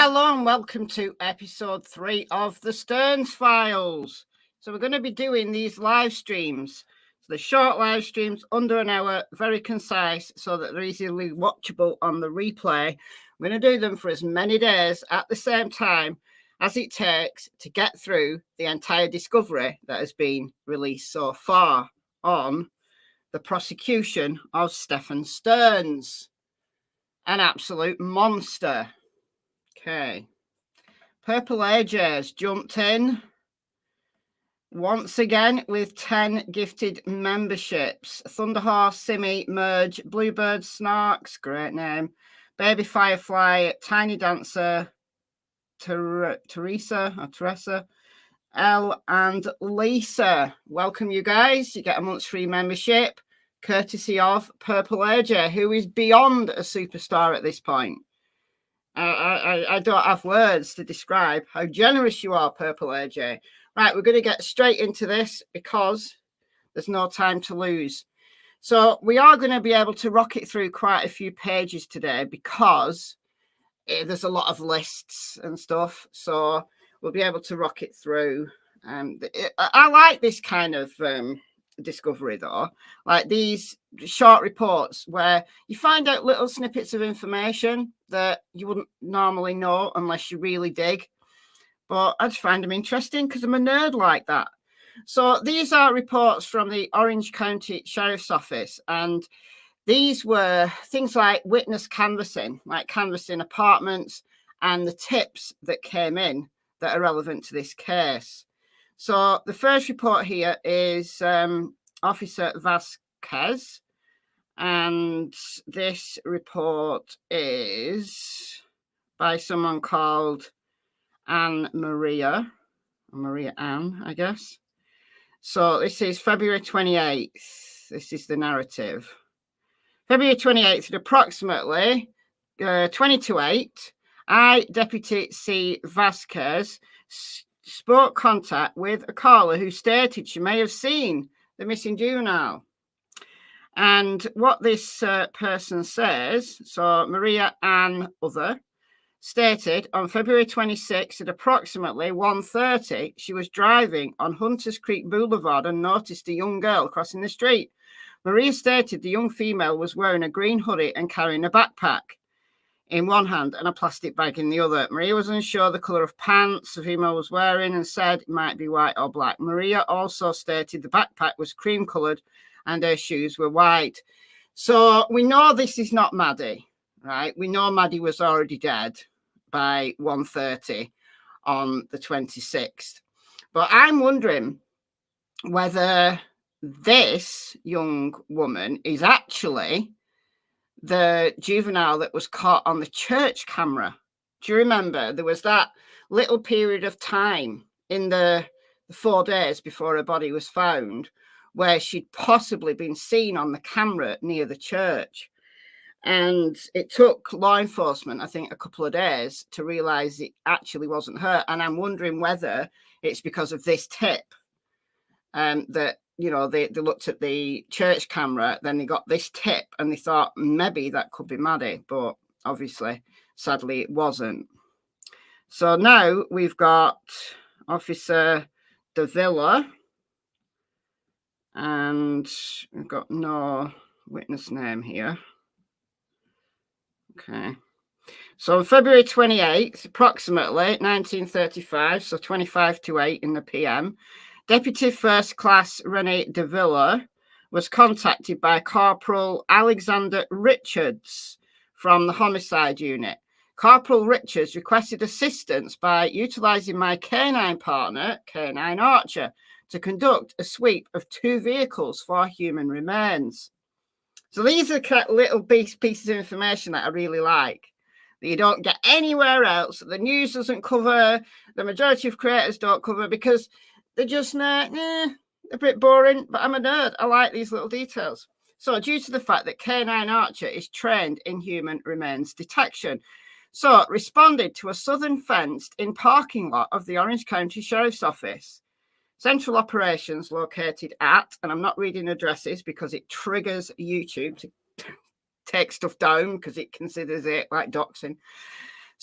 Hello and welcome to episode 3 of the Sterns Files. So we're going to be doing these live streams. So the short live streams, under an hour, very concise, so that they're easily watchable on the replay. We're going to do them for as many days at the same time as it takes to get through the entire discovery that has been released so far on the prosecution of Stephan Sterns. An absolute monster. Okay. Purple Ages jumped in once again with 10 gifted memberships. Thunderhorse, Simmy, Merge, Bluebird, Snarks, great name. Baby Firefly, Tiny Dancer, Teresa, Elle and Lisa. Welcome, you guys. You get a month's free membership, courtesy of Purple Ages, who is beyond a superstar at this point. I don't have words to describe how generous you are, Purple Ages. Right, we're going to get straight into this because there's no time to lose. So we are going to be able to rocket through quite a few pages today because there's a lot of lists and stuff. So we'll be able to rocket through. I like this kind of discovery, though, like these short reports where you find out little snippets of information that you wouldn't normally know unless you really dig. But I just find them interesting because I'm a nerd like that. So these are reports from the Orange County Sheriff's Office, and these were things like witness canvassing, like canvassing apartments, and the tips that came in that are relevant to this case. So the first report here is Officer Vasquez, and this report is by someone called Maria Ann, I guess. So this is February 28th. This is the narrative. February 28th at approximately 20 to 8, I, Deputy C. Vasquez, spoke contact with a caller who stated she may have seen the missing juvenile. And what this person says, so Maria Ann Other, stated on February 26th at approximately 1:30, she was driving on Hunters Creek Boulevard and noticed a young girl crossing the street. Maria stated the young female was wearing a green hoodie and carrying a backpack in one hand and a plastic bag in the other. Maria was unsure the colour of pants the female was wearing and said it might be white or black. Maria also stated the backpack was cream coloured and her shoes were white. So we know this is not Maddie, right? We know Maddie was already dead by 1:30 on the 26th. But I'm wondering whether this young woman is actually the juvenile that was caught on the church camera. Do you remember there was that little period of time in the 4 days before her body was found where she'd possibly been seen on the camera near the church? And it took law enforcement, I think, a couple of days to realize it actually wasn't her. And I'm wondering whether it's because of this tip that, you know, they looked at the church camera, then they got this tip and they thought maybe that could be Maddie, but obviously, sadly, it wasn't. So now we've got Officer Davila, and we've got no witness name here. Okay. So on February 28th, approximately 1935, so 25 to 8 in the PM, Deputy First Class Renee Davila was contacted by Corporal Alexander Richards from the Homicide Unit. Corporal Richards requested assistance by utilising my canine partner, Canine Archer, to conduct a sweep of 2 vehicles for human remains. So these are little pieces of information that I really like, that you don't get anywhere else, that the news doesn't cover, the majority of creators don't cover, because they're just a bit boring, but I'm a nerd. I like these little details. So due to the fact that Canine Archer is trained in human remains detection, so responded to a southern fenced-in parking lot of the Orange County Sheriff's Office. Central operations located at, and I'm not reading addresses because it triggers YouTube to take stuff down because it considers it like doxing.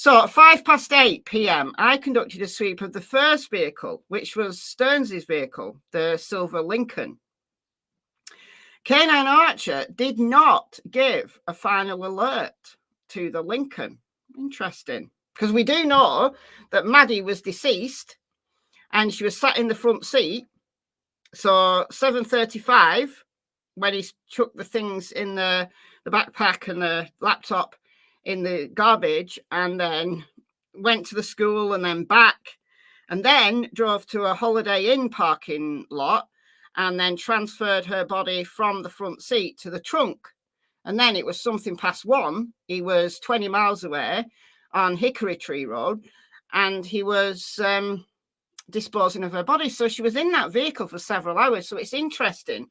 So at 8:05 p.m, I conducted a sweep of the first vehicle, which was Sterns' vehicle, the silver Lincoln. Canine Archer did not give a final alert to the Lincoln. Interesting, because we do know that Maddie was deceased and she was sat in the front seat. So 7:35, when he chucked the things in the backpack and the laptop in the garbage, and then went to the school and then back, and then drove to a Holiday Inn parking lot, and then transferred her body from the front seat to the trunk. And then it was something past 1. He was 20 miles away on Hickory Tree Road, and he was disposing of her body. So she was in that vehicle for several hours. So it's interesting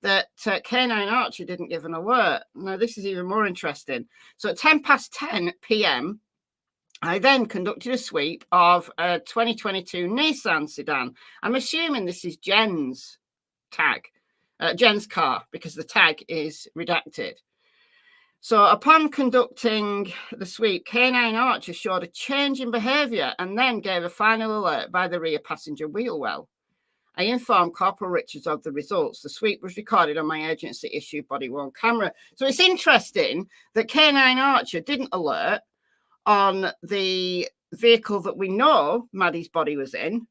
that Canine Archer didn't give an alert. Now, this is even more interesting. So at 10:10 p.m, I then conducted a sweep of a 2022 Nissan sedan. I'm assuming this is Jen's Jen's car, because the tag is redacted. So upon conducting the sweep, Canine Archer showed a change in behaviour and then gave a final alert by the rear passenger wheel well. I informed Corporal Richards of the results. The sweep was recorded on my agency-issued body-worn camera. So it's interesting that Canine Archer didn't alert on the vehicle that we know Maddie's body was in,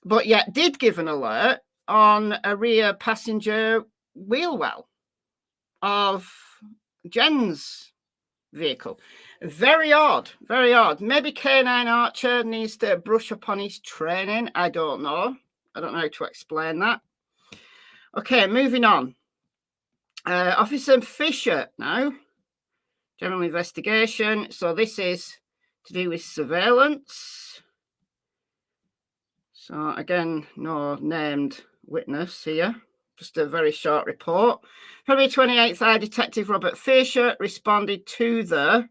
but yet did give an alert on a rear passenger wheel well of Jen's vehicle. Very odd, very odd. Maybe Canine Archer needs to brush up on his training. I don't know. I don't know how to explain that. Okay, moving on. Officer Fisher now. General investigation. So this is to do with surveillance. So again, no named witness here. Just a very short report. February 28th, I, Detective Robert Fisher, responded to the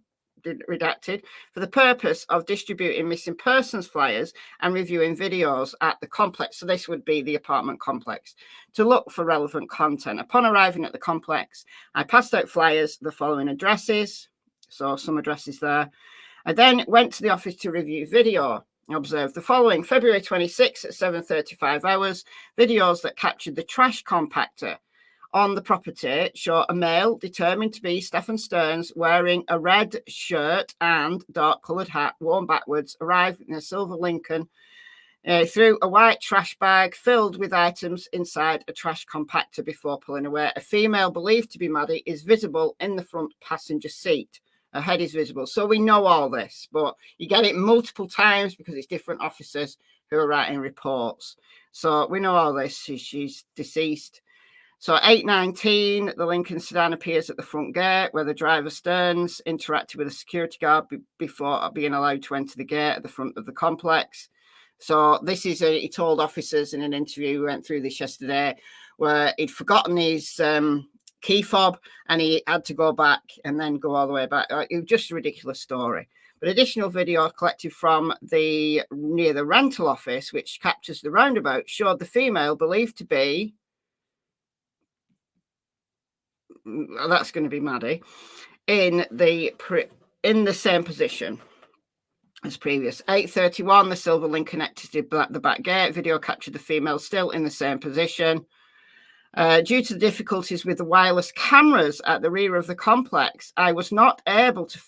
redacted for the purpose of distributing missing persons flyers and reviewing videos at the complex. So this would be the apartment complex, to look for relevant content. Upon arriving at the complex, I passed out flyers, the following addresses. So some addresses there. I then went to the office to review video. I observed the following: February 26th at 7:35 hours, videos that captured the trash compactor on the property show a male determined to be Stephan Sterns wearing a red shirt and dark coloured hat worn backwards, arrived in a silver Lincoln through a white trash bag filled with items inside a trash compactor before pulling away. A female believed to be Maddie is visible in the front passenger seat. Her head is visible. So we know all this, but you get it multiple times because it's different officers who are writing reports. So we know all this. She's deceased. So 8:19, the Lincoln sedan appears at the front gate where the driver Sterns interacted with a security guard before being allowed to enter the gate at the front of the complex. So this is he told officers in an interview, we went through this yesterday, where he'd forgotten his key fob and he had to go back and then go all the way back. It was just a ridiculous story. But additional video collected from near the rental office, which captures the roundabout, showed the female believed to be, that's going to be Maddie, in the same position as previous. 8:31, the silver Lincoln exited the back gate. Video captured the female still in the same position. Due to the difficulties with the wireless cameras at the rear of the complex, I was not able to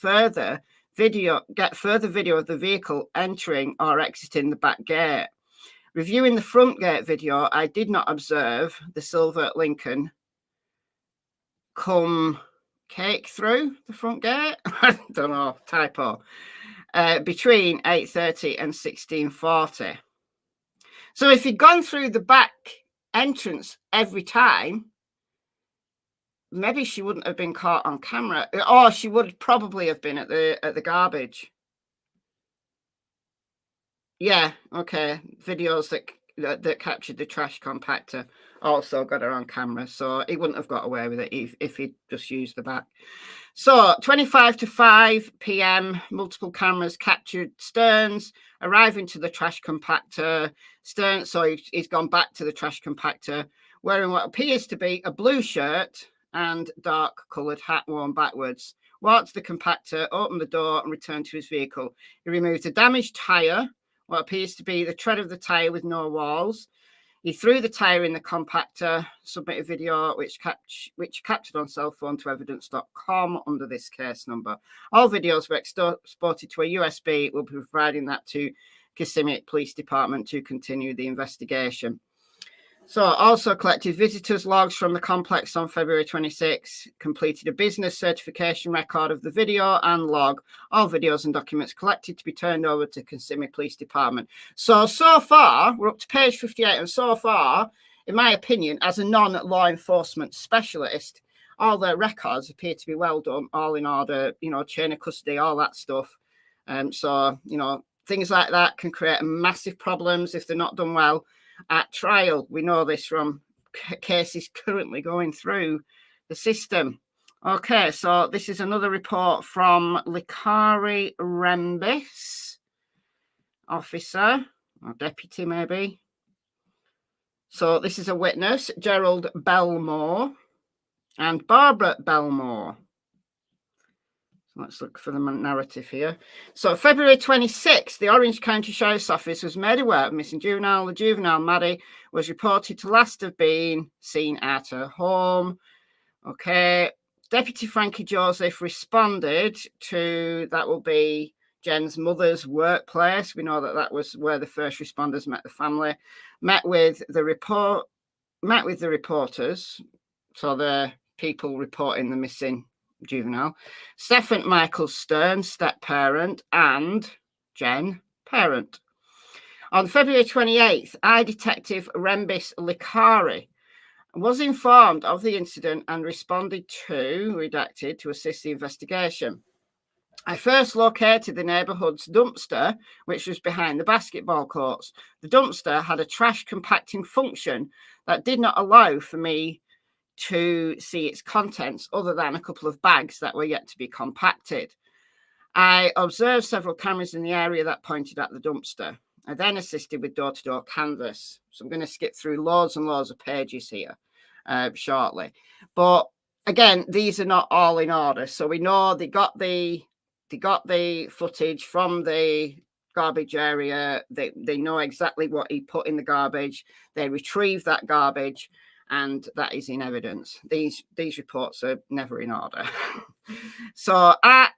get further video of the vehicle entering or exiting the back gate. Reviewing the front gate video, I did not observe the silver Lincoln come cake through the front gate. I don't know, typo. Between 8:30 and 16:40. So if you'd gone through the back entrance every time, maybe she wouldn't have been caught on camera, or she would probably have been at the garbage. Yeah, okay. Videos that captured the trash compactor also got her on camera, so he wouldn't have got away with it if he'd just used the back. So 5:25 p.m, multiple cameras captured Sterns arriving to the trash compactor. Sterns, so he's gone back to the trash compactor wearing what appears to be a blue shirt and dark coloured hat worn backwards, walked to the compactor, opened the door and returned to his vehicle. He removed a damaged tyre, what appears to be the tread of the tyre with no walls. He threw the tyre in the compactor, submitted video which captured on cell phone to evidence.com under this case number. All videos were exported to a USB. We'll be providing that to Kissimmee Police Department to continue the investigation. So also collected visitors logs from the complex on February 26, completed a business certification record of the video and log, all videos and documents collected to be turned over to Kissimmee Police Department. So far, we're up to page 58, and so far, in my opinion, as a non-law enforcement specialist, all their records appear to be well done, all in order, chain of custody, all that stuff. Things like that can create massive problems if they're not done well at trial. We know this from cases currently going through the system. Okay, so this is another report from Likari Rembis, officer or deputy maybe. So this is a witness, Gerald Belmore and Barbara Belmore. Let's look for the narrative here. So February 26th, the Orange County Sheriff's Office was made aware of missing juvenile. The juvenile, Maddie, was reported to last have been seen at her home. Okay. Deputy Frankie Joseph responded to, that will be Jen's mother's workplace. We know that was where the first responders met the family. Met with the reporters. So the people reporting the missing juvenile, Stephan Michael Sterns, step-parent, and Jen, parent. On February 28th, I Detective Rembis Likari was informed of the incident and responded to, redacted, to assist the investigation. I first located the neighbourhood's dumpster, which was behind the basketball courts. The dumpster had a trash compacting function that did not allow for me to see its contents other than a couple of bags that were yet to be compacted. I observed several cameras in the area that pointed at the dumpster. I then assisted with door-to-door canvass. So I'm going to skip through loads and loads of pages here shortly. But again, these are not all in order. So we know they got the footage from the garbage area. They know exactly what he put in the garbage. They retrieved that garbage, and that is in evidence. These reports are never in order. So at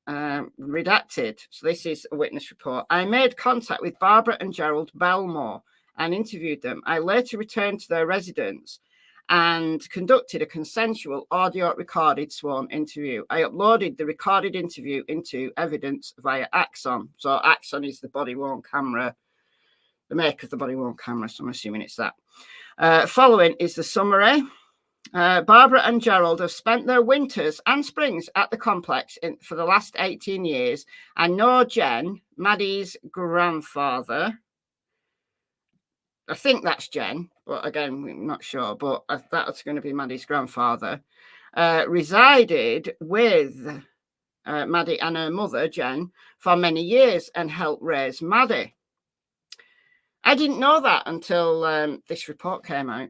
redacted, so this is a witness report. I made contact with Barbara and Gerald Belmore and interviewed them. I later returned to their residence and conducted a consensual audio recorded sworn interview. I uploaded the recorded interview into evidence via Axon. So Axon is the body-worn camera, the make of the body-worn camera, so I'm assuming it's that. Following is the summary. Barbara and Gerald have spent their winters and springs at the complex for the last 18 years. I know Jen, Maddie's grandfather. I think that's Jen, but again, we're not sure. But that's going to be Maddie's grandfather. Resided with Maddie and her mother, Jen, for many years and helped raise Maddie. I didn't know that until this report came out.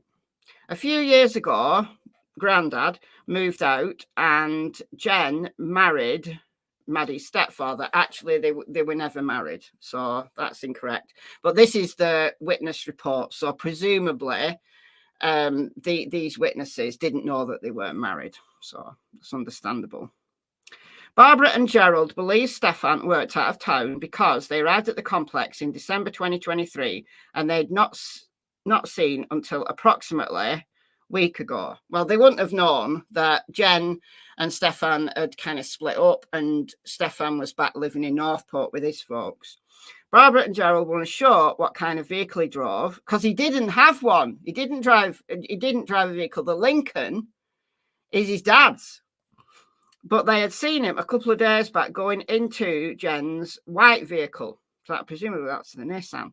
A few years ago, Grandad moved out and Jen married Maddie's stepfather. Actually, they were never married, so that's incorrect. But this is the witness report, so presumably these witnesses didn't know that they weren't married, so it's understandable. Barbara and Gerald believe Stephan worked out of town because they arrived at the complex in December 2023 and they'd not seen until approximately a week ago. Well, they wouldn't have known that Jen and Stephan had kind of split up and Stephan was back living in Northport with his folks. Barbara and Gerald weren't sure what kind of vehicle he drove because he didn't have one. He didn't drive a vehicle. The Lincoln is his dad's. But they had seen him a couple of days back going into Jen's white vehicle. So presumably that's the Nissan.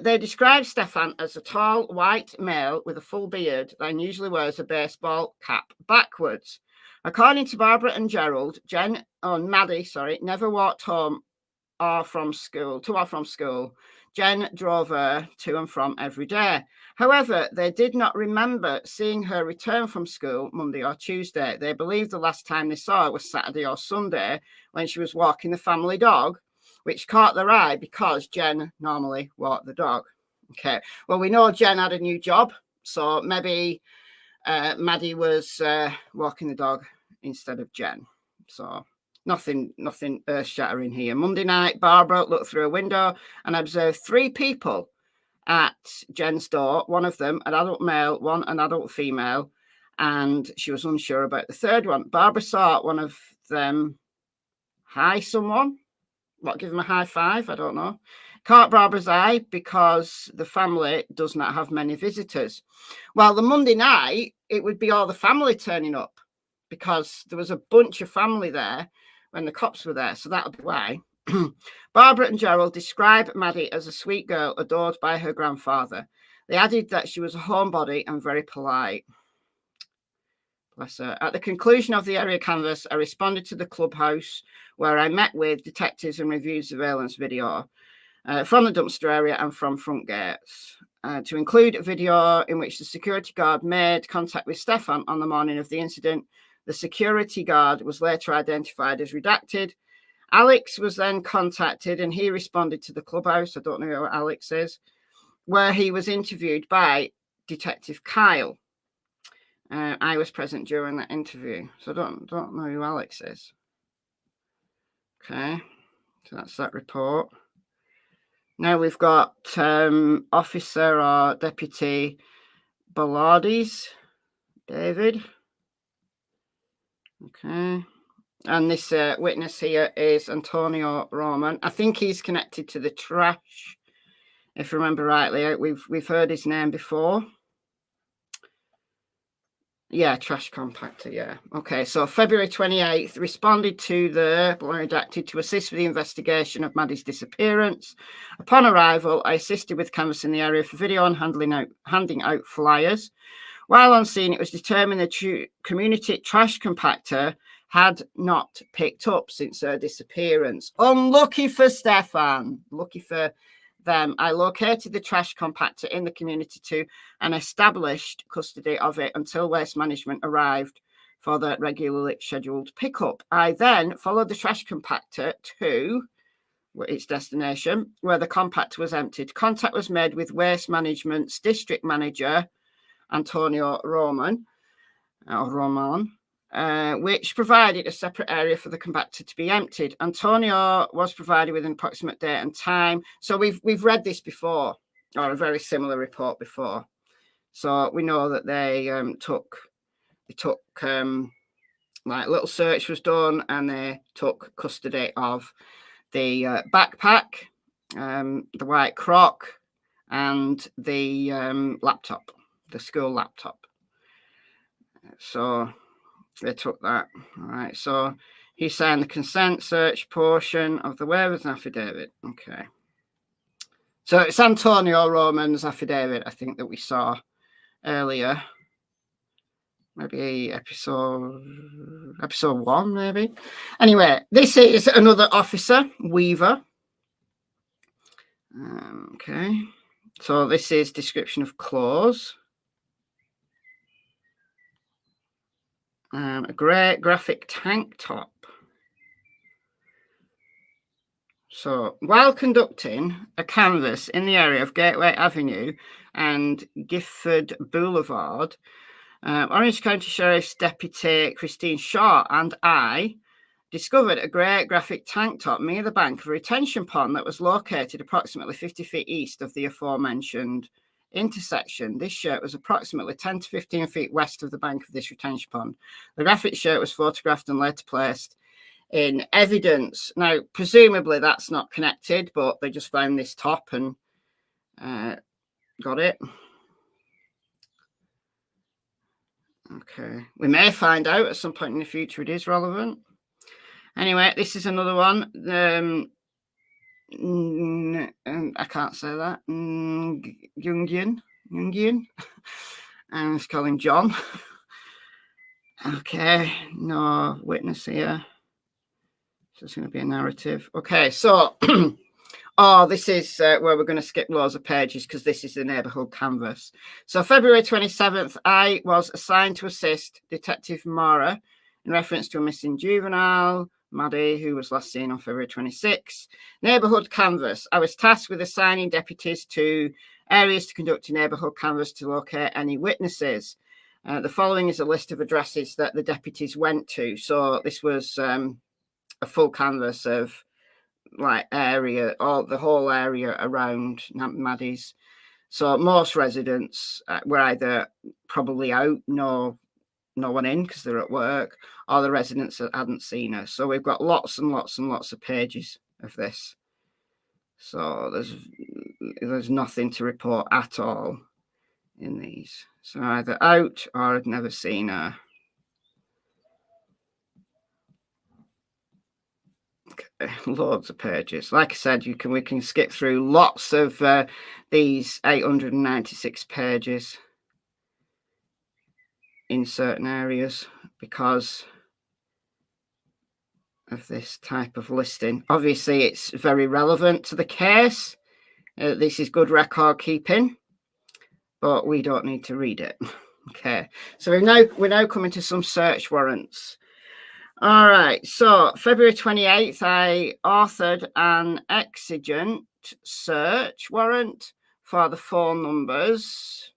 They described Stephan as a tall white male with a full beard that usually wears a baseball cap backwards. According to Barbara and Gerald, Maddie never walked home or from school. Jen drove her to and from every day. However, they did not remember seeing her return from school Monday or Tuesday. They believed the last time they saw her was Saturday or Sunday when she was walking the family dog, which caught their eye because Jen normally walked the dog. Okay, well, we know Jen had a new job, so maybe Maddie was walking the dog instead of Jen. So nothing earth-shattering here. Monday night, Barbara looked through a window and observed 3 people at Jen's door. One of them an adult male, one an adult female, and she was unsure about the third one. Barbara saw one of them hi someone. What, give them a high five? I don't know. Caught Barbara's eye because the family does not have many visitors. Well, the Monday night, it would be all the family turning up because there was a bunch of family there when the cops were there. So that'll be why. Barbara and Gerald describe Maddie as a sweet girl adored by her grandfather. They added that she was a homebody and very polite. Bless her. At the conclusion of the area canvass, I responded to the clubhouse where I met with detectives and reviewed surveillance video from the dumpster area and from front gates, to include a video in which the security guard made contact with Stephan on the morning of the incident. The security guard was later identified as redacted. Alex was then contacted and he responded to the clubhouse. I don't know who Alex is, where he was interviewed by Detective Kyle. I was present during that interview, so I don't know who Alex is. Okay, so that's that report. Now we've got Officer or Deputy Ballardes, David. Okay. And this witness here is Antonio Roman. I think he's connected to the trash, if I remember rightly. We've heard his name before. Yeah, trash compactor, yeah. Okay, so February 28th, responded to the redacted to assist with the investigation of Maddie's disappearance. Upon arrival, I assisted with canvassing the area for video and handing out flyers. While on scene, it was determined the community trash compactor had not picked up since her disappearance. Unlucky for Stephan. Lucky for them. I located the trash compactor in the community too and established custody of it until Waste Management arrived for the regularly scheduled pickup. I then followed the trash compactor to its destination where the compactor was emptied. Contact was made with Waste Management's district manager, Antonio Roman, which provided a separate area for the compactor to be emptied. Antonio was provided with an approximate date and time. So we've read this before, or a very similar report before. So we know that they took like little search was done, and they took custody of the backpack, the white croc, and the laptop, the school laptop. So they took that. All right. So he signed the consent search portion of the waivers and affidavit. Okay. So it's Antonio Roman's affidavit, I think, that we saw earlier. Maybe episode 1, maybe. Anyway, this is another officer, Weaver. Okay. So this is description of clothes. A grey graphic tank top. So while conducting a canvass in the area of Gateway Avenue and Gifford Boulevard, Orange County Sheriff's Deputy Christine Shaw and I discovered a grey graphic tank top near the bank of a retention pond that was located approximately 50 feet east of the aforementioned intersection. This shirt was approximately 10 to 15 feet west of the bank of this retention pond. The graphic shirt was photographed and later placed in evidence. Now, presumably that's not connected, but they just found this top and got it. Okay, we may find out at some point in the future it is relevant. Anyway, this is another one. I can't say that. Jungian. And let's call him John. Okay, no witness here. So it's going to be a narrative. Okay, so Oh, this is where we're going to skip loads of pages because this is the neighbourhood canvas. So February 27th, I was assigned to assist Detective Mara in reference to a missing juvenile, Maddie, who was last seen on February 26th. Neighbourhood canvas. I was tasked with assigning deputies to areas to conduct a neighbourhood canvas to locate any witnesses. The following is a list of addresses that the deputies went to. So this was a full canvas of like area, or the whole area around Maddie's. So most residents were either probably out, no one in because they're at work, or the residents that hadn't seen her. So we've got lots and lots and lots of pages of this. So there's nothing to report at all in these. So either out or I'd never seen her. Okay, loads of pages. Like I said, we can skip through lots of these 896 pages in certain areas because of this type of listing. Obviously, it's very relevant to the case. This is good record keeping, but we don't need to read it. Okay, so we're now coming to some search warrants. All right, so February 28th, I authored an exigent search warrant for the phone numbers.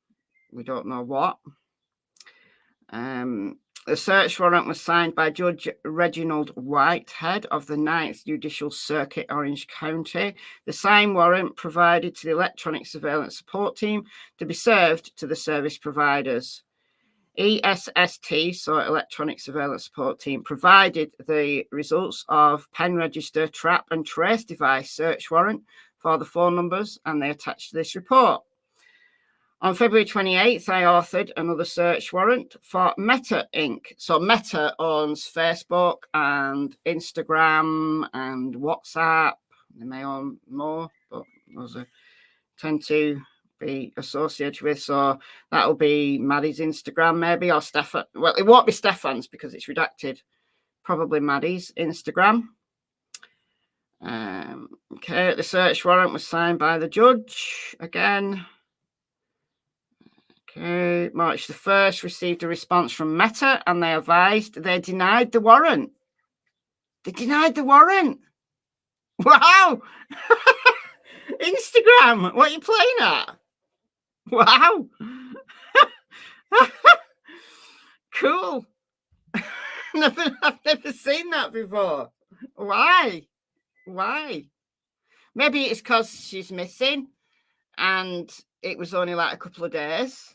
We don't know what. The search warrant was signed by Judge Reginald Whitehead of the 9th Judicial Circuit, Orange County. The signed warrant provided to the Electronic Surveillance Support Team to be served to the service providers. ESST, so Electronic Surveillance Support Team, provided the results of pen register, trap and trace device search warrant for the phone numbers, and they attached to this report. On February 28th, I authored another search warrant for Meta Inc. So Meta owns Facebook and Instagram and WhatsApp. They may own more, but those tend to be associated with. So that'll be Maddie's Instagram, maybe, or Stephan. Well, it won't be Stephan's because it's redacted. Probably Maddie's Instagram. Okay, the search warrant was signed by the judge again. Okay, March the 1st, received a response from Meta and they advised they denied the warrant. They denied the warrant. Wow. Instagram, what are you playing at? Wow. Cool. I've never seen that before. Why? Maybe it's because she's missing and it was only like a couple of days.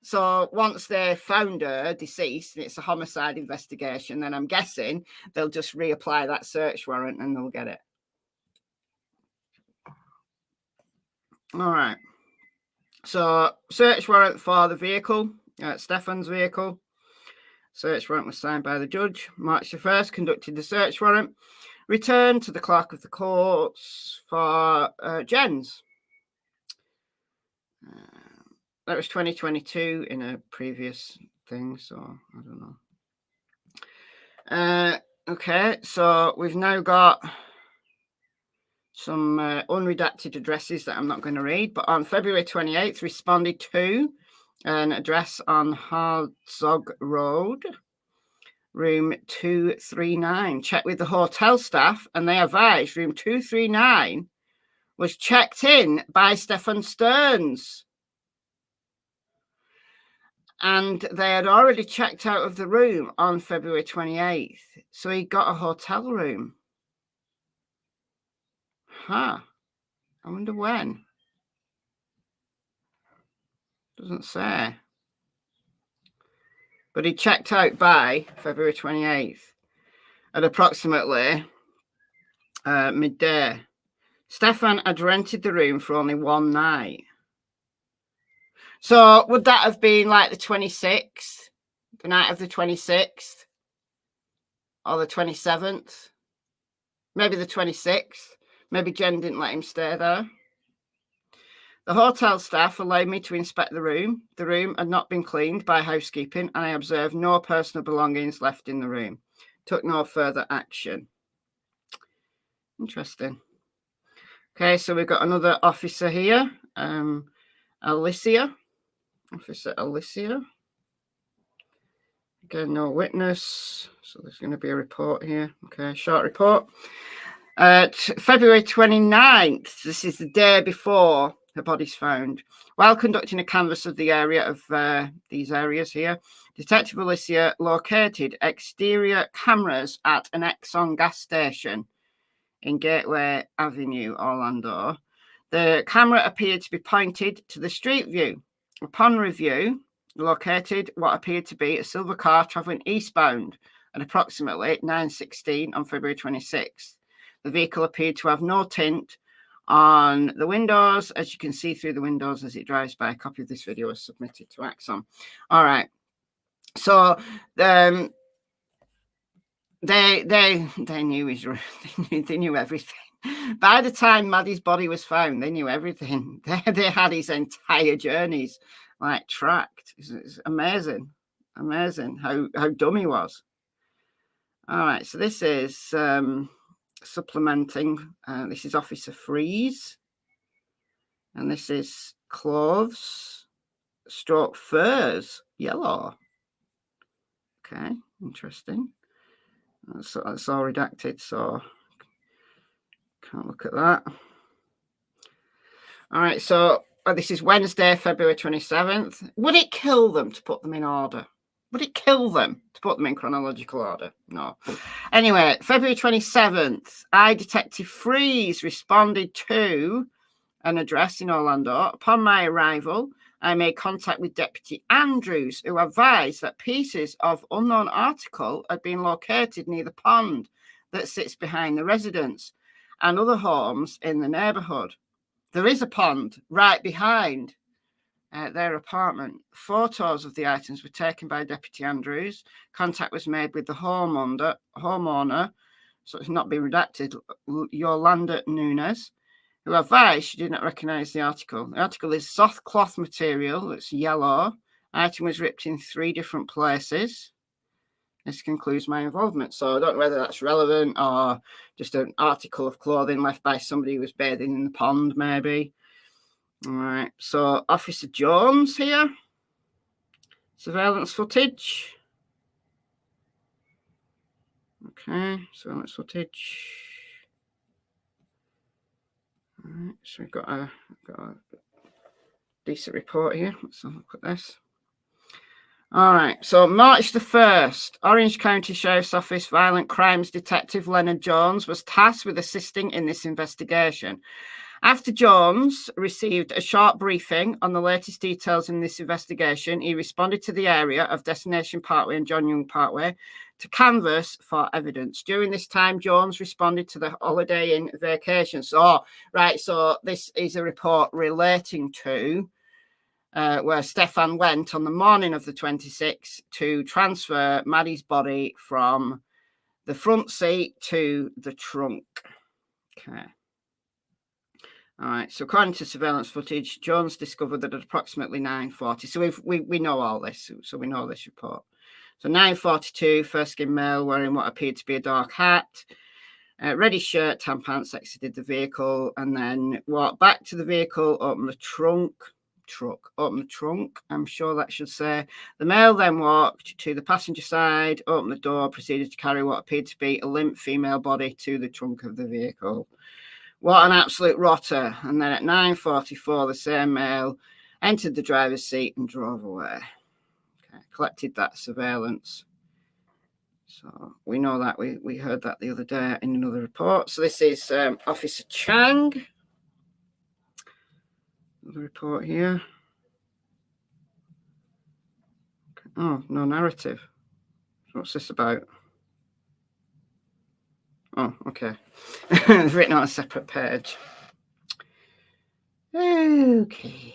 So once they found her deceased and it's a homicide investigation, then I'm guessing they'll just reapply that search warrant and they'll get it. All right. So search warrant for the vehicle, Stephan's vehicle. Search warrant was signed by the judge. March the 1st, conducted the search warrant. Returned to the clerk of the courts for Jen's. That was 2022 in a previous thing, so I don't know. Okay, so we've now got some unredacted addresses that I'm not going to read, but on February 28th, responded to an address on Hardzog Road, room 239. Checked with the hotel staff, and they advised room 239 was checked in by Stephan Sterns. And they had already checked out of the room on February 28th. So he got a hotel room. Huh. I wonder when. Doesn't say. But he checked out by February 28th at approximately midday. Stephan had rented the room for only one night. So would that have been like the 26th? The night of the 26th? Or the 27th? Maybe the 26th? Maybe Jen didn't let him stay there. The hotel staff allowed me to inspect the room. The room had not been cleaned by housekeeping and I observed no personal belongings left in the room. Took no further action. Interesting. Okay, so we've got another officer here, Alicia. Officer Alicia. Again, no witness. So there's going to be a report here. Okay, short report. February 29th, this is the day before her body's found. While conducting a canvass of the area of these areas here, Detective Alicia located exterior cameras at an Exxon gas station in Gateway Avenue, Orlando. The camera appeared to be pointed to the street view. Upon review, located what appeared to be a silver car travelling eastbound at approximately 9:16 on February 26th. The vehicle appeared to have no tint on the windows, as you can see through the windows as it drives by. A copy of this video was submitted to Exxon. All right. So they knew they knew everything. By the time Maddie's body was found, they knew everything. They had his entire journeys like tracked. It's amazing how dumb he was. All right, so this is supplementing. This is Officer Freeze, and this is clothes stroke furs yellow. Okay, interesting. That's all redacted, so can't look at that. All right, so this is Wednesday, February 27th. Would it kill them to put them in order? Would it kill them to put them in chronological order? No. Anyway, February 27th, Detective Freeze responded to an address in Orlando. Upon my arrival, I made contact with Deputy Andrews, who advised that pieces of unknown article had been located near the pond that sits behind the residence and other homes in the neighbourhood. There is a pond right behind their apartment. Photos of the items were taken by Deputy Andrews. Contact was made with the homeowner, so it's not been redacted, Yolanda Nunes, who advised she did not recognise the article. The article is soft cloth material. It's yellow. Item was ripped in 3 different places. This concludes my involvement. So I don't know whether that's relevant or just an article of clothing left by somebody who was bathing in the pond, maybe. All right. So Officer Jones here. Surveillance footage. Okay. Surveillance footage. All right. So we've got a decent report here. Let's have a look at this. All right, so March the 1st, Orange County Sheriff's Office Violent Crimes Detective Leonard Jones was tasked with assisting in this investigation. After Jones received a short briefing on the latest details in this investigation, he responded to the area of Destination Parkway and John Young Parkway to canvass for evidence. During this time, Jones responded to the Holiday Inn vacation. So this is a report relating to where Stephan went on the morning of the 26th to transfer Maddie's body from the front seat to the trunk. Okay. All right. So according to surveillance footage, Jones discovered that at approximately 9:40. So we know all this. So we know this report. So 9:42, fair-skinned male wearing what appeared to be a dark hat, reddish shirt, tan pants, exited the vehicle, and then walked back to the vehicle, opened the trunk. Open the trunk, I'm sure that should say. The male then walked to the passenger side, opened the door, proceeded to carry what appeared to be a limp female body to the trunk of the vehicle. What an absolute rotter. And then at 9:44, the same male entered the driver's seat and drove away. Okay, collected that surveillance. So we know that. We heard that the other day in another report. So this is Officer Chang. Another report here. Oh, no narrative. What's this about? Oh, okay. It's written on a separate page. Okay.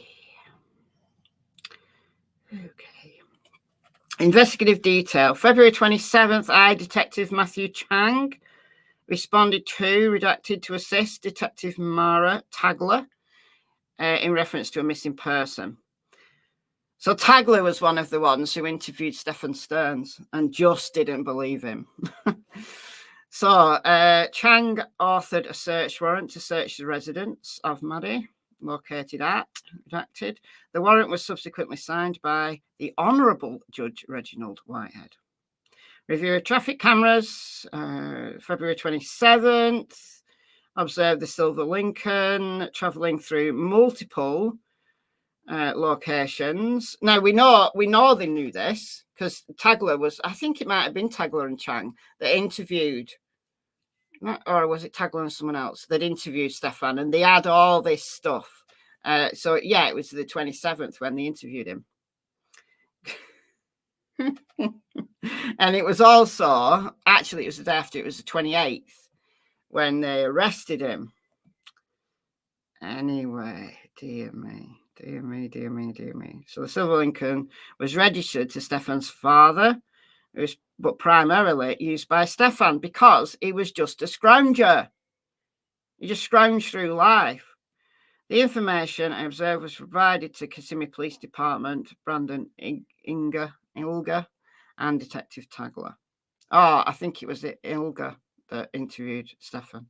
Investigative detail. February 27th, Detective Matthew Chang responded to, redacted to assist Detective Mara Tagler in reference to a missing person. So Tagler was one of the ones who interviewed Stephan Sterns and just didn't believe him. So Chang authored a search warrant to search the residence of Maddie, located at, redacted. The warrant was subsequently signed by the Honourable Judge Reginald Whitehead. Review of traffic cameras, February 27th. Observed the silver Lincoln travelling through multiple locations. Now we know they knew this because Tagler was, I think it might have been Tagler and Chang that interviewed, or was it Tagler and someone else that interviewed Stephan, and they had all this stuff. So yeah, it was the 27th when they interviewed him. And it was also, actually it was the day after, it was the 28th when they arrested him. Anyway, dear me. So the silver Lincoln was registered to Stephan's father, but primarily used by Stephan because he was just a scrounger. He just scrounged through life. The information I observed was provided to Kissimmee Police Department, Brandon Ilga, and Detective Tagler. Oh, I think it was Ilga that interviewed Stephan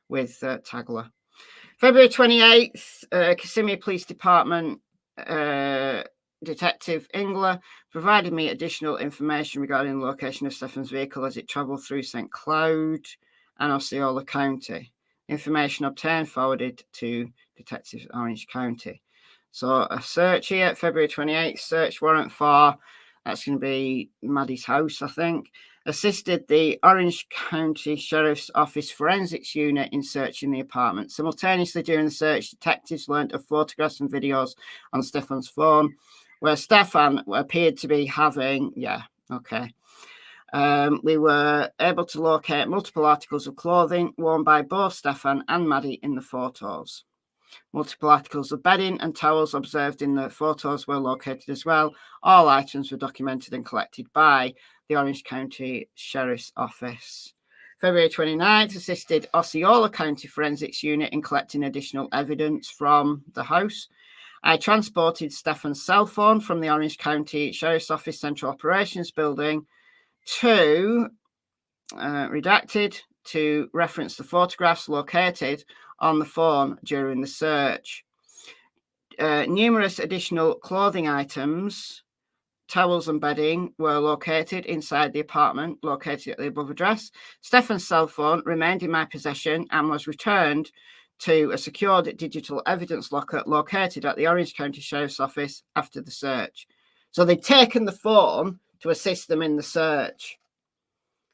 with Tagler. February 28th, Kissimmee Police Department Detective Ingler provided me additional information regarding the location of Stephan's vehicle as it travelled through St. Cloud and Osceola County. Information obtained forwarded to Detectives Orange County. So a search here, February 28th, search warrant for, that's going to be Maddie's house, I think. Assisted the Orange County Sheriff's Office Forensics Unit in searching the apartment. Simultaneously during the search, detectives learned of photographs and videos on Stephan's phone where Stephan appeared to be having, we were able to locate multiple articles of clothing worn by both Stephan and Maddie in the photos. Multiple articles of bedding and towels observed in the photos were located as well. All items were documented and collected by the Orange County Sheriff's Office. February 29th, assisted Osceola County Forensics Unit in collecting additional evidence from the house. I transported Stephan's cell phone from the Orange County Sheriff's Office Central Operations Building to, redacted, to reference the photographs located on the phone during the search. Numerous additional clothing items, towels and bedding were located inside the apartment located at the above address. Stephan's cell phone remained in my possession and was returned to a secured digital evidence locker located at the Orange County Sheriff's Office after the search. So they'd taken the phone to assist them in the search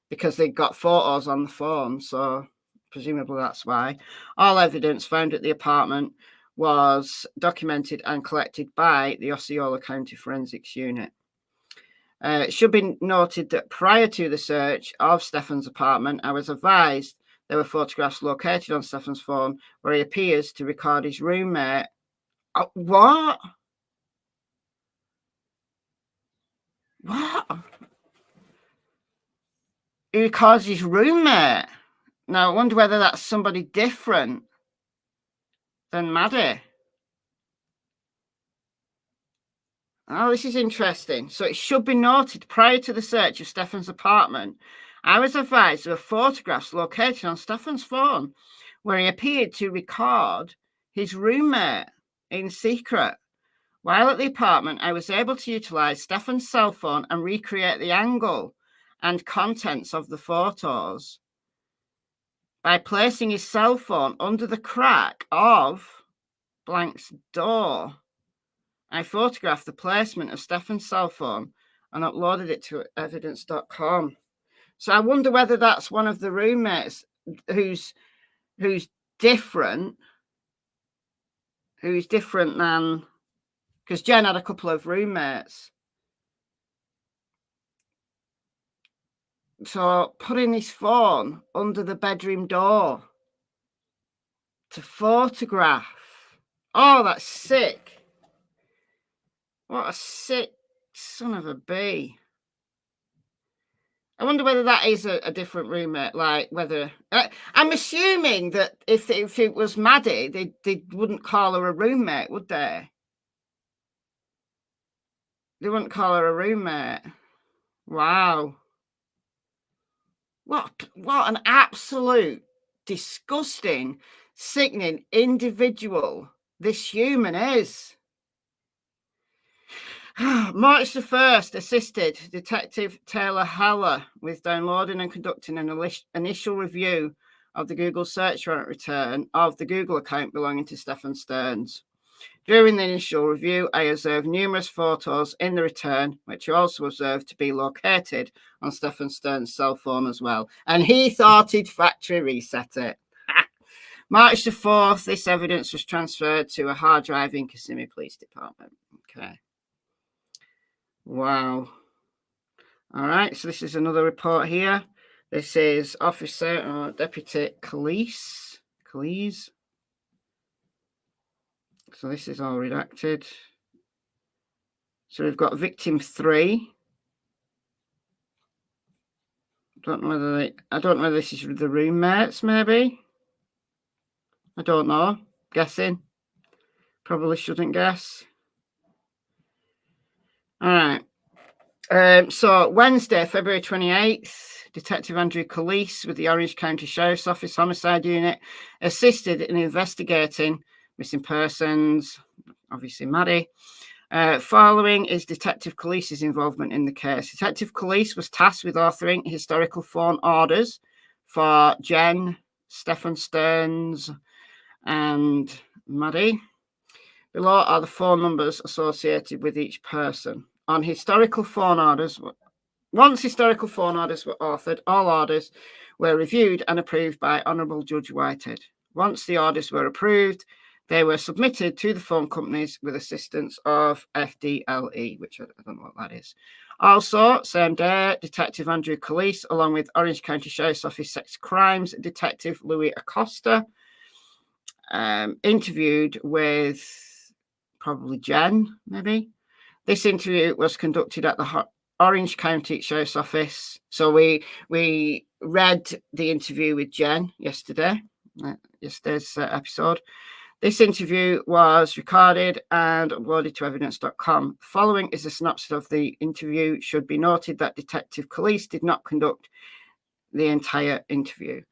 because they'd got photos on the phone, so presumably that's why. All evidence found at the apartment was documented and collected by the Osceola County Forensics Unit. It should be noted that prior to the search of Stephan's apartment, I was advised there were photographs located on Stephan's phone where he appears to record his roommate. What? He records his roommate. Now, I wonder whether that's somebody different than Maddie. Oh, this is interesting. So it should be noted prior to the search of Stephan's apartment, I was advised there were photographs located on Stephan's phone where he appeared to record his roommate in secret. While at the apartment, I was able to utilize Stephan's cell phone and recreate the angle and contents of the photos by placing his cell phone under the crack of blank's door. I photographed the placement of Stephan's cell phone and uploaded it to evidence.com. So I wonder whether that's one of the roommates who's different than, because Jen had a couple of roommates. So putting his phone under the bedroom door to photograph. Oh, that's sick. What a sick son of a bee. I wonder whether that is a different roommate, like whether... I'm assuming that if it was Maddie, they wouldn't call her a roommate, would they? They wouldn't call her a roommate. Wow. What an absolute disgusting, sickening individual this human is. March the 1st, assisted Detective Taylor Haller with downloading and conducting an initial review of the Google search warrant return of the Google account belonging to Stephan Sterns. During the initial review, I observed numerous photos in the return, which I also observed to be located on Stephan Sterns' cell phone as well. And he thought he'd factory reset it. March the 4th, this evidence was transferred to a hard drive in Kissimmee Police Department. Okay. Wow. All right, so this is another report here. This is Officer or Deputy Calise. So this is all redacted. So we've got victim 3. I don't know whether this is the roommates, maybe. I don't know. Guessing. Probably shouldn't guess. All right. So Wednesday, February 28th, Detective Andrew Calise with the Orange County Sheriff's Office Homicide Unit assisted in investigating missing persons, obviously Maddie. Following is Detective Calise's involvement in the case. Detective Calise was tasked with authoring historical phone orders for Jen, Stephan Sterns, and Maddie. Below are the phone numbers associated with each person. Once historical phone orders were authored, all orders were reviewed and approved by Honourable Judge Whitehead. Once the orders were approved, they were submitted to the phone companies with assistance of FDLE, which I don't know what that is. Also, same day, Detective Andrew Calise, along with Orange County Sheriff's Office Sex Crimes Detective Louis Acosta, interviewed with probably Jen, maybe. This interview was conducted at the Orange County Sheriff's Office. So we read the interview with Jen yesterday's episode. This interview was recorded and uploaded to evidence.com. Following is a synopsis of the interview. Should be noted that Detective Calise did not conduct the entire interview.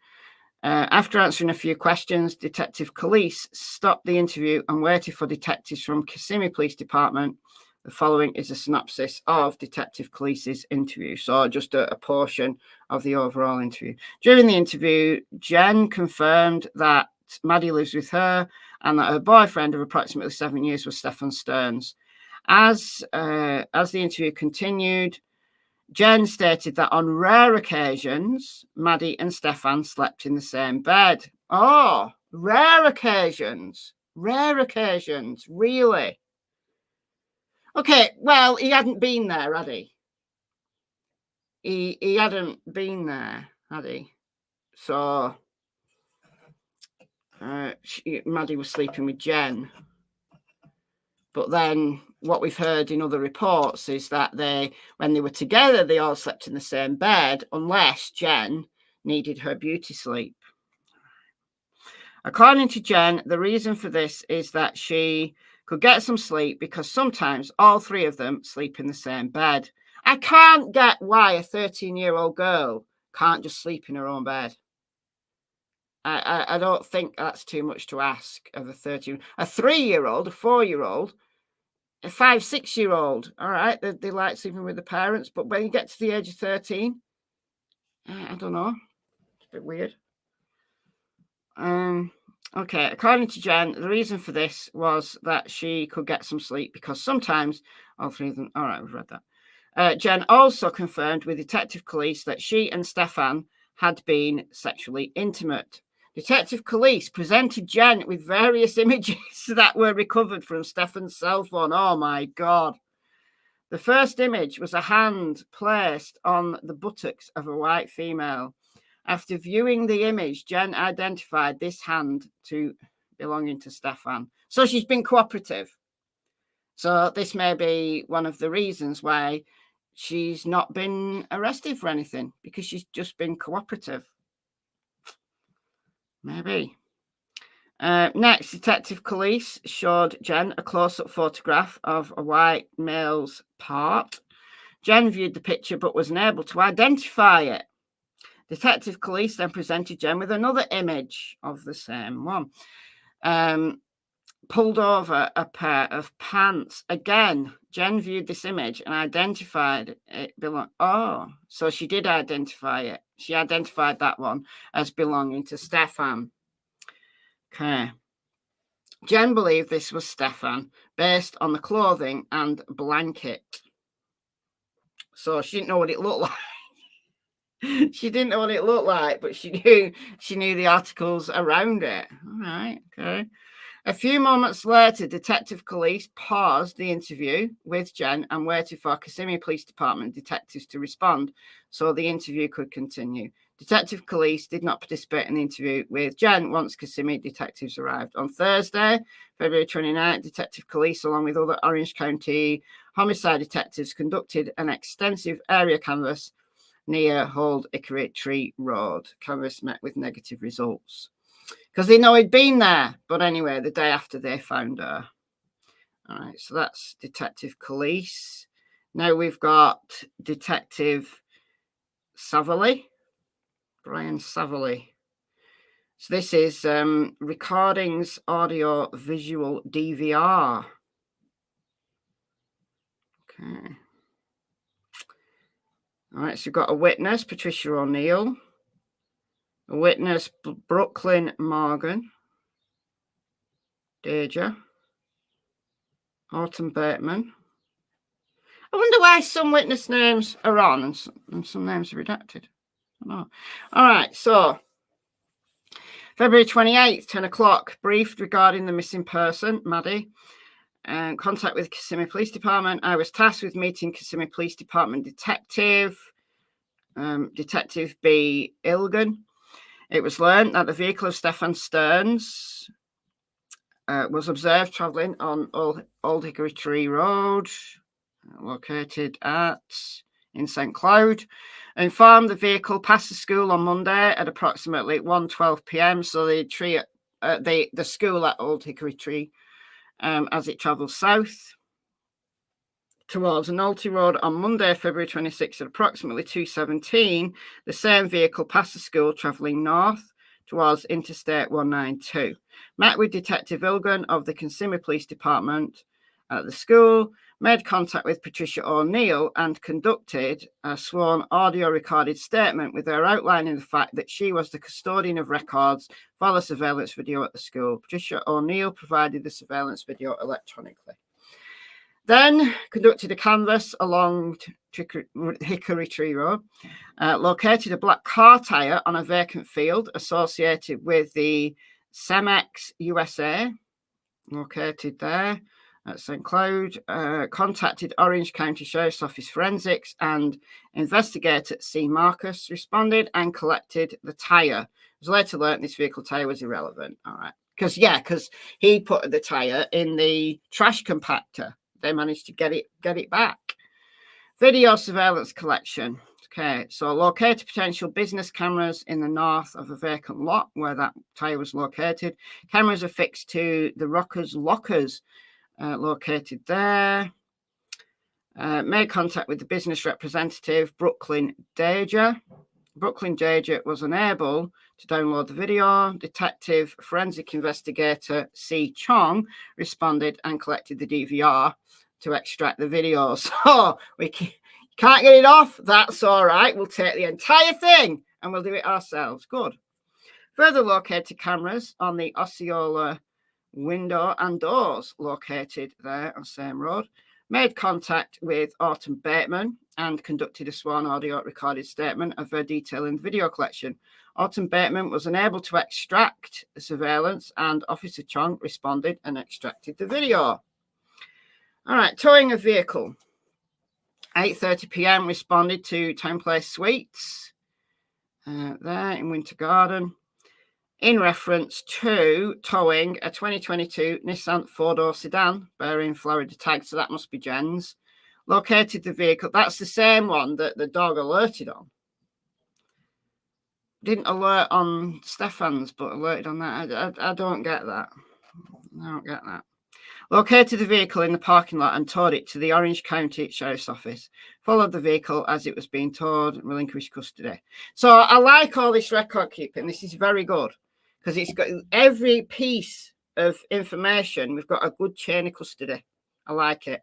After answering a few questions, Detective Calise stopped the interview and waited for detectives from Kissimmee Police Department. The following is a synopsis of Detective Calise's interview. So just a portion of the overall interview. During the interview, Jen confirmed that Maddie lives with her and that her boyfriend of approximately 7 years was Stephan Sterns. As the interview continued, Jen stated that on rare occasions, Maddie and Stephan slept in the same bed. Oh, rare occasions. Rare occasions, really? Okay, well, he hadn't been there, had he? He hadn't been there, had he? So Maddie was sleeping with Jen. But then what we've heard in other reports is that when they were together, they all slept in the same bed, unless Jen needed her beauty sleep. According to Jen, the reason for this is that she could get some sleep because sometimes all 3 of them sleep in the same bed. I can't get why a 13-year-old girl can't just sleep in her own bed. I don't think that's too much to ask of a 3-year-old, a 4-year-old, a 5-6-year-old. All right, they like sleeping with the parents, but when you get to the age of 13, I don't know. It's a bit weird. Okay, according to Jen, the reason for this was that she could get some sleep because sometimes all 3 of them. All right, we've read that. Jen also confirmed with Detective Calise that she and Stephan had been sexually intimate. Detective Calise presented Jen with various images that were recovered from Stephan's cell phone. Oh my God. The first image was a hand placed on the buttocks of a white female. After viewing the image, Jen identified this hand to belonging to Stephan. So she's been cooperative. So this may be one of the reasons why she's not been arrested for anything, because she's just been cooperative. Maybe. Next, Detective Calise showed Jen a close-up photograph of a white male's part. Jen viewed the picture but was unable to identify it. Detective Police then presented Jen with another image of the same one. Pulled over a pair of pants. Again, Jen viewed this image and identified it so she did identify it. She identified that one as belonging to Stephan. Okay. Jen believed this was Stephan based on the clothing and blanket. So she didn't know what it looked like. She didn't know what it looked like, but she knew the articles around it. All right, okay. A few moments later, Detective Police paused the interview with Jen and waited for Kissimmee Police Department detectives to respond so the interview could continue. Detective Police did not participate in the interview with Jen once Kissimmee detectives arrived. On Thursday, February 29th, Detective Police, along with other Orange County homicide detectives, conducted an extensive area canvass near Old Hickory Tree Road. Canvass met with negative results because they know he'd been there. But anyway, the day after they found her. All right, so that's Detective Police. Now we've got Detective Saverley, Brian Saverley. So this is recordings, audio, visual, DVR. Okay. All right, so we've got a witness, Patricia O'Neill. A witness, Brooklyn Morgan. Deja. Autumn Bateman. I wonder why some witness names are on and some names are redacted. I don't know. All right, so February 28th, 10 o'clock, briefed regarding the missing person, Maddie. Contact with Kissimmee Police Department. I was tasked with meeting Kissimmee Police Department Detective B. Ilgan. It was learned that the vehicle of Stephan Sterns was observed travelling on Old Hickory Tree Road, located in St. Cloud. Informed the vehicle passed the school on Monday at approximately 1:12 p.m. So the school at Old Hickory Tree as it travels south towards Nolte Road on Monday, February 26th at approximately 2:17. The same vehicle passed the school travelling north towards Interstate 192. Met with Detective Ilgan of the Kissimmee Police Department at the school, made contact with Patricia O'Neill and conducted a sworn audio recorded statement with her outlining the fact that she was the custodian of records for the surveillance video at the school. Patricia O'Neill provided the surveillance video electronically. Then conducted a canvass along Hickory Tree Road, located a black car tyre on a vacant field associated with the Cemex USA, located there at St. Cloud, contacted Orange County Sheriff's Office Forensics and investigator C. Marcus responded and collected the tyre. It was later learned this vehicle tyre was irrelevant. All right. Because he put the tyre in the trash compactor. They managed to get it back. Video surveillance collection. Okay, so locate potential business cameras in the north of a vacant lot where that tyre was located. Cameras are fixed to the Rockers Lockers located there. Made contact with the business representative, Brooklyn Deja. Brooklyn Deja was unable to download the video. Detective forensic investigator C. Chong responded and collected the DVR to extract the video. So we can't get it off. That's all right. We'll take the entire thing and we'll do it ourselves. Good. Further located cameras on the Osceola window and doors located there on the same road. Made contact with Autumn Bateman and conducted a sworn audio recorded statement of her detailing the video collection. Autumn Bateman was unable to extract the surveillance and Officer Chong responded and extracted the video. All right, towing a vehicle. 8:30 p.m. responded to Town Place Suites there in Winter Garden in reference to towing a 2022 Nissan four-door sedan bearing Florida tags. So that must be Jen's. Located the vehicle. That's the same one that the dog alerted on. Didn't alert on Stephan's, but alerted on that. I don't get that. I don't get that. Located the vehicle in the parking lot and towed it to the Orange County Sheriff's Office. Followed the vehicle as it was being towed and relinquished custody. So I like all this record keeping. This is very good because it's got every piece of information. We've got a good chain of custody. I like it.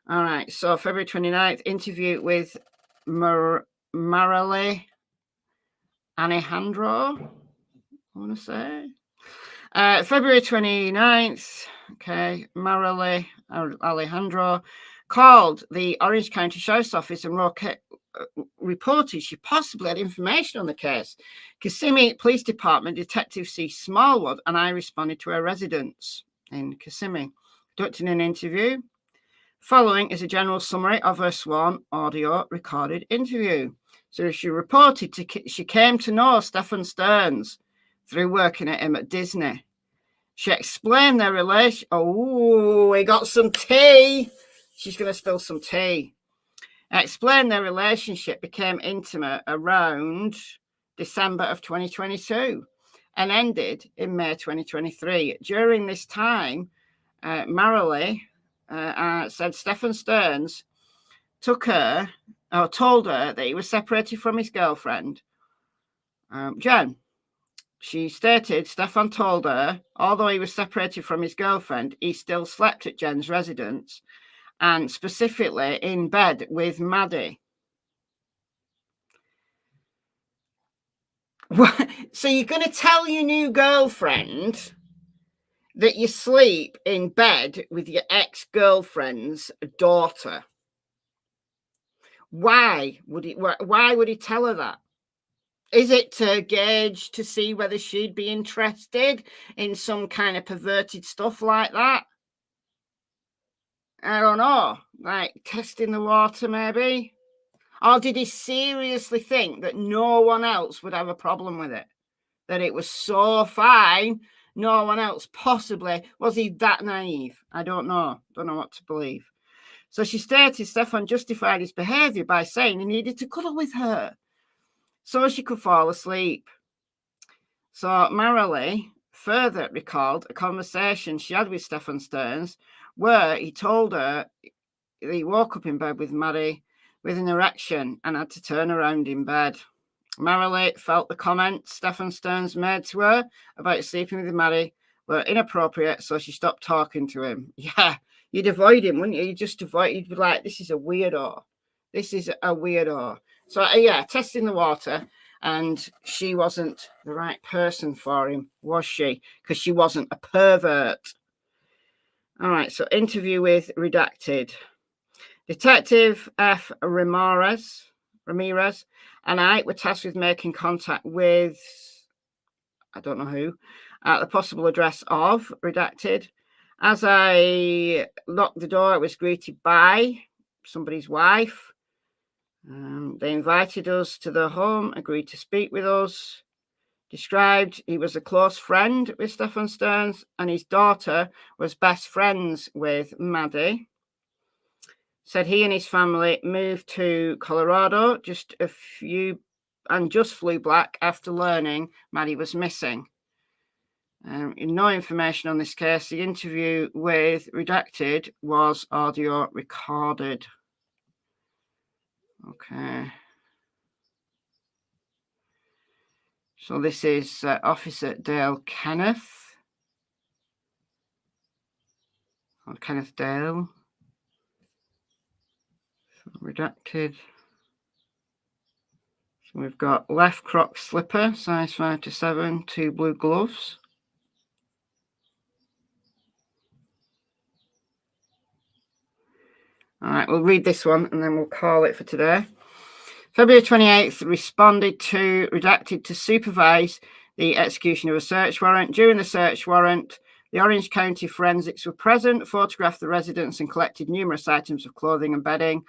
All right. So February 29th, interview with Marilee Alejandro, I want to say. February 29th, okay, Marilee Alejandro called the Orange County Sheriff's Office and reported she possibly had information on the case. Kissimmee Police Department Detective C. Smallwood and I responded to her residence in Kissimmee, conducting an interview. Following is a general summary of her sworn audio recorded interview. So she reported she came to know Stephan Sterns through working at him at Disney. She explained their relation. Oh, we got some tea. She's going to spill some tea. Explained their relationship became intimate around December of 2022 and ended in May 2023. During this time, Marilee said Stephan Sterns told her that he was separated from his girlfriend, Jen. She stated Stephan told her, although he was separated from his girlfriend, he still slept at Jen's residence and specifically in bed with Maddie. So you're going to tell your new girlfriend that you sleep in bed with your ex-girlfriend's daughter? Why would he tell her that? Is it to gauge to see whether she'd be interested in some kind of perverted stuff like that? I don't know, like testing the water maybe? Or did he seriously think that no one else would have a problem with it? That it was so fine, no one else possibly? Was he that naive? I don't know. Don't know what to believe. So she stated Stephan justified his behaviour by saying he needed to cuddle with her so she could fall asleep. So Marilee further recalled a conversation she had with Stephan Sterns where he told her he woke up in bed with Maddie with an erection and had to turn around in bed. Marilee felt the comments Stephan Sterns made to her about sleeping with Maddie were inappropriate, so she stopped talking to him. Yeah, you'd avoid him, wouldn't you? You'd be like, this is a weirdo. This is a weirdo. So, yeah, testing the water, and she wasn't the right person for him, was she? Because she wasn't a pervert. All right, so interview with Redacted. Detective F. Ramirez and I were tasked with making contact with, I don't know who, at the possible address of Redacted. As I locked the door, I was greeted by somebody's wife. They invited us to their home, agreed to speak with us, described he was a close friend with Stephan Sterns and his daughter was best friends with Maddie. Said he and his family moved to Colorado just flew black after learning Maddie was missing. No information on this case. The interview with Redacted was audio recorded. Okay. So this is Officer Dale Kenneth. Or Kenneth Dale. So Redacted. So we've got left croc slipper, size 5 to 7, 2 blue gloves. All right, we'll read this one and then we'll call it for today. February 28th, responded to Redacted to supervise the execution of a search warrant. During the search warrant, the Orange County forensics were present, photographed the residence and collected numerous items of clothing and bedding.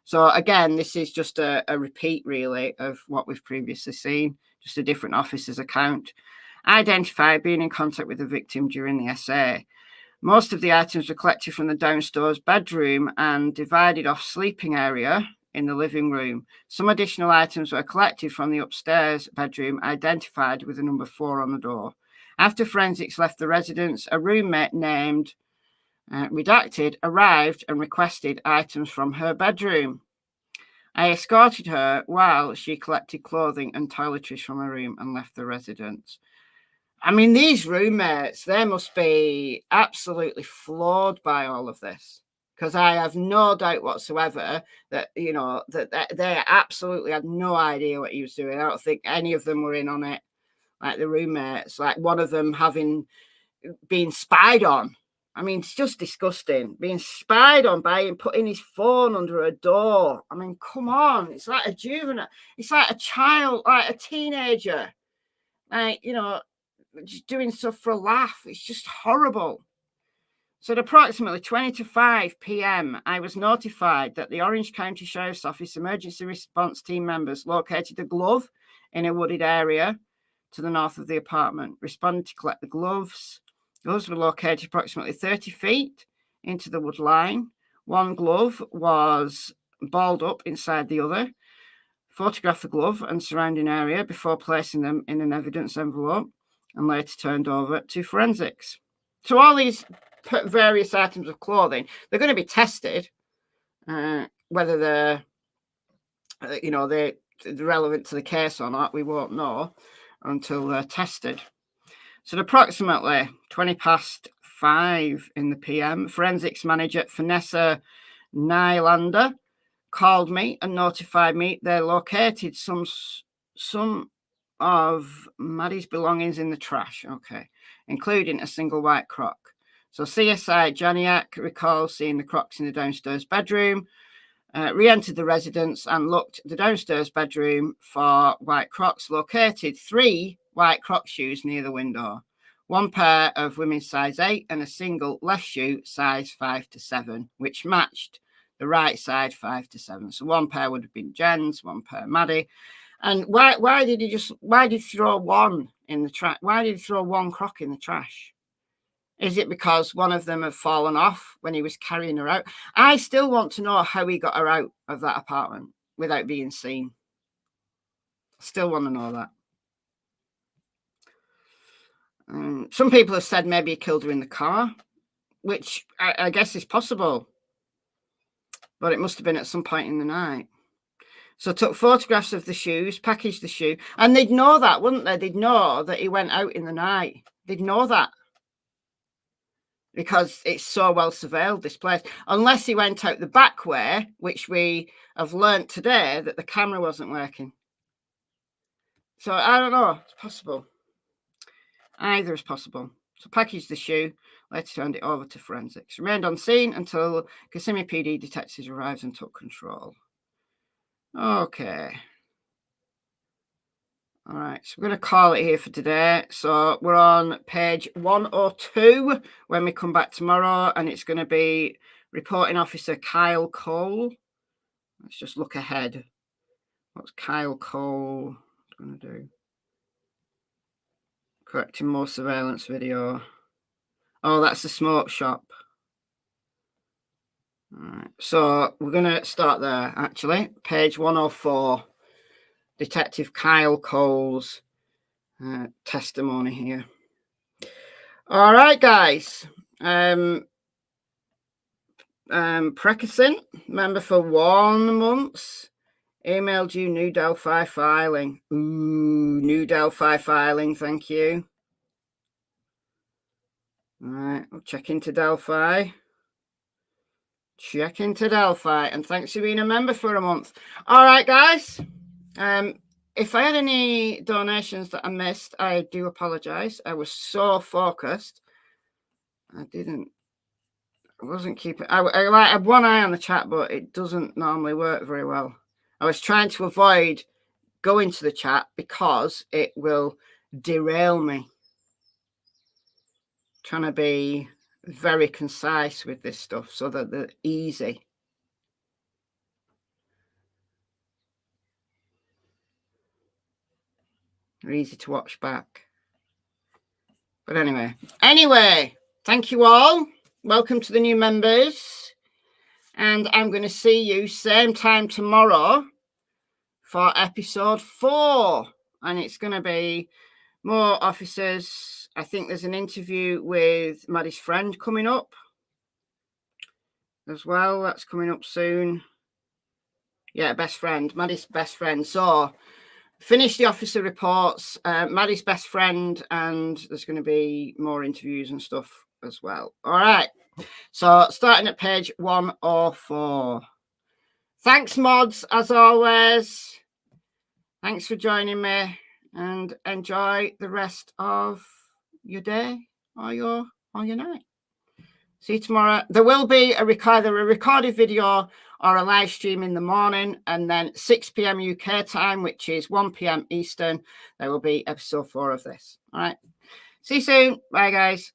So again, this is just a repeat, really, of what we've previously seen, just a different officer's account. Identified being in contact with the victim during the essay. Most of the items were collected from the downstairs bedroom and divided off sleeping area in the living room. Some additional items were collected from the upstairs bedroom, identified with the number 4 on the door. After forensics left the residence, a roommate named redacted, arrived and requested items from her bedroom. I escorted her while she collected clothing and toiletries from her room and left the residence. I mean, these roommates, they must be absolutely floored by all of this, because I have no doubt whatsoever that, you know, that they absolutely had no idea what he was doing. I don't think any of them were in on it, like the roommates, like one of them having been spied on. I mean, it's just disgusting. Being spied on by him putting his phone under a door. I mean, come on. It's like a juvenile. It's like a child, like a teenager. Like, you know, just doing stuff for a laugh. It's just horrible. So at approximately 20 to 5 p.m., I was notified that the Orange County Sheriff's Office emergency response team members located a glove in a wooded area to the north of the apartment, responded to collect the gloves. Gloves were located approximately 30 feet into the wood line. One glove was balled up inside the other. Photographed the glove and surrounding area before placing them in an evidence envelope and later turned over to forensics. So all these various items of clothing, they're going to be tested, whether they're, you know, they're relevant to the case or not, we won't know until they're tested. So at approximately 20 past 5 in the PM, forensics manager Vanessa Nylander called me and notified me they located some of Maddie's belongings in the trash, okay, including a single white croc. So CSI Janiak recalls seeing the crocs in the downstairs bedroom, re-entered the residence and looked at the downstairs bedroom for white crocs, located 3 white croc shoes near the window, 1 pair of women's size 8 and a single left shoe size 5 to 7, which matched the right side 5 to 7. So 1 pair would have been Jen's, 1 pair Maddie. And why did he throw one in the trash? Why did he throw 1 croc in the trash? Is it because one of them had fallen off when he was carrying her out? I still want to know how he got her out of that apartment without being seen. Still want to know that. Some people have said maybe he killed her in the car, which I guess is possible. But it must have been at some point in the night. So took photographs of the shoes, packaged the shoe. And they'd know that, wouldn't they? They'd know that he went out in the night. They'd know that. Because it's so well surveilled, this place. Unless he went out the back way, which we have learnt today that the camera wasn't working. So I don't know. It's possible. Either is possible. So packaged the shoe, later turned it over to forensics. Remained on scene until Kissimmee PD detectives arrived and took control. Okay. All right, so we're going to call it here for today. So we're on page 102 when we come back tomorrow, and it's going to be reporting officer Kyle Cole. Let's just look ahead. What's Kyle Cole going to do? Correcting more surveillance video. Oh, that's the smoke shop. All right, so we're going to start there, actually. Page 104. Detective Kyle Cole's testimony here. All right, guys. Precasant, member for 1 month, emailed you new Delphi filing. Ooh, new Delphi filing, thank you. All right, we'll check into Delphi. Check into Delphi, and thanks for being a member for a month. All right, guys. If I had any donations that I missed, I do apologize. I was so focused. I wasn't keeping, I had one eye on the chat, but it doesn't normally work very well. I was trying to avoid going to the chat because it will derail me. Trying to be very concise with this stuff so that they're easy. They're easy to watch back. But anyway, thank you all. Welcome to the new members. And I'm going to see you same time tomorrow for episode 4. And it's going to be more officers. I think there's an interview with Maddie's friend coming up. as well. That's coming up soon. Yeah, best friend, Maddie's best friend. So finish the officer reports, Maddie's best friend, and there's going to be more interviews and stuff as well. All right. So starting at page 104. Thanks, mods, as always. Thanks for joining me, and enjoy the rest of your day or your night. See you tomorrow. There will be either a recorded video or a live stream in the morning, and then 6 p.m. UK time, which is 1 p.m. Eastern, there will be episode 4 of this. All right. See you soon. Bye, guys.